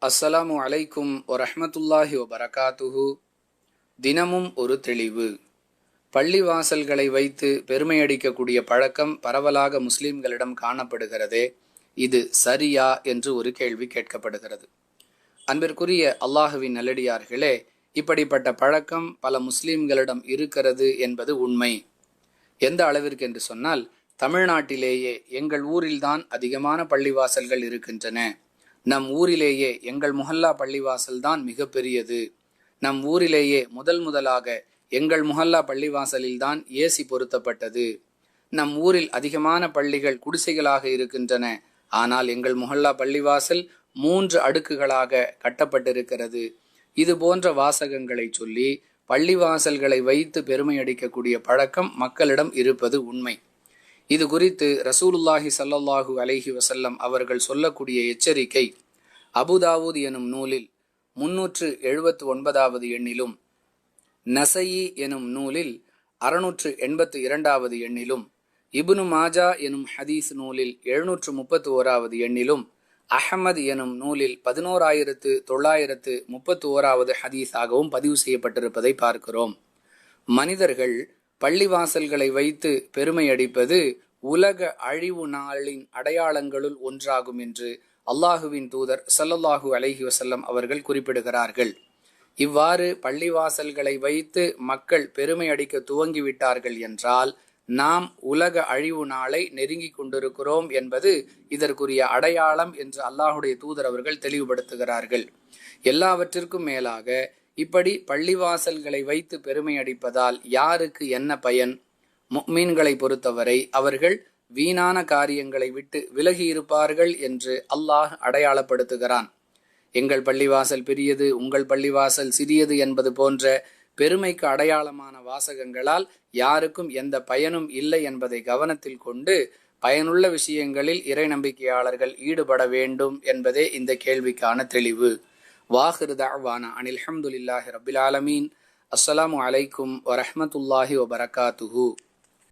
அஸ்ஸலாமு அலைக்கும் வரஹ்மத்துல்லாஹி வபரகாத்துஹு. தினமும் ஒரு தெளிவு. பள்ளிவாசல்களை வைத்து பெருமையடிக்கக்கூடிய பழக்கம் பரவலாக முஸ்லிம்களிடம் காணப்படுகிறதே, இது சரியா என்று ஒரு கேள்வி கேட்கப்படுகிறது. அன்பிற்குரிய அல்லாஹுவின் நல்லடியார்களே, இப்படிப்பட்ட பழக்கம் பல முஸ்லிம்களிடம் இருக்கிறது என்பது உண்மை. எந்த அளவிற்கு என்று சொன்னால், தமிழ்நாட்டிலேயே எங்கள் ஊரில்தான் அதிகமான பள்ளிவாசல்கள் இருக்கின்றன. நம் ஊரிலேயே எங்கள் முஹல்லா பள்ளிவாசல் தான் மிக பெரியது. நம் ஊரிலேயே முதலாக எங்கள் முஹல்லா பள்ளிவாசலில் தான் ஏசி பொருத்தப்பட்டது. நம் ஊரில் அதிகமான பள்ளிகள் குடிசைகளாக இருக்கின்றன. ஆனால் எங்கள் முஹல்லா பள்ளிவாசல் 3 அடுக்குகளாக கட்டப்பட்டிருக்கிறது. இது போன்ற வாசகங்களை சொல்லி பள்ளிவாசல்களை வைத்து பெருமை அடிக்கக்கூடிய பழக்கம் மக்களிடம் இருப்பது உண்மை. இது குறித்து ரசூலுல்லாஹி ஸல்லல்லாஹு அலைஹி வஸல்லம் அவர்கள் சொல்லக்கூடிய எச்சரிக்கை அபுதாவூத் எனும் நூலில் 379வது எண்ணிலும், நசயி எனும் நூலில் 682வது எண்ணிலும், இப்னு மாஜா எனும் ஹதீஸ் நூலில் 731வது எண்ணிலும், அஹ்மத் எனும் நூலில் 11931வது ஹதீஸாகவும் பதிவு செய்யப்பட்டிருப்பதை பார்க்கிறோம். மனிதர்கள் பள்ளிவாசல்களை வைத்து பெருமை அடிப்பது உலக அழிவு நாளின் அடையாளங்களுள் ஒன்றாகும் என்று அல்லாஹுவின் தூதர் ஸல்லல்லாஹு அலைஹி வஸல்லம் அவர்கள் குறிப்பிடுகிறார்கள். இவ்வாறு பள்ளிவாசல்களை வைத்து மக்கள் பெருமை அடிக்க துவங்கிவிட்டார்கள் என்றால் நாம் உலக அழிவு நாளை நெருங்கி கொண்டிருக்கிறோம் என்பது இதற்குரிய அடையாளம் என்று அல்லாஹுடைய தூதர் அவர்கள் தெளிவுபடுத்துகிறார்கள். எல்லாவற்றிற்கும் மேலாக இப்படி பள்ளிவாசல்களை வைத்து பெருமை அடிப்பதால் யாருக்கு என்ன பயன்? முஃமின்களை பொறுத்தவரை அவர்கள் வீணான காரியங்களை விட்டு விலகி இருப்பார்கள் என்று அல்லாஹ் அடையாளப்படுத்துகிறான். எங்கள் பள்ளிவாசல் பெரியது, உங்கள் பள்ளிவாசல் சிறியது என்பது போன்ற பெருமைக்கு அடையாளமான வாசகங்களால் யாருக்கும் எந்த பயனும் இல்லை என்பதை கவனத்தில் கொண்டு பயனுள்ள விஷயங்களில் இறை நம்பிக்கையாளர்கள் ஈடுபட வேண்டும் என்பதே இந்த கேள்விக்கான தெளிவு. வாஹிரு தஅவானா அனில் ஹம்துலில்லாஹி ரப்பில் ஆலமீன். அஸ்ஸலாமு அலைக்கும் வரஹ்மத்துல்லாஹி வபரகாத்துஹு.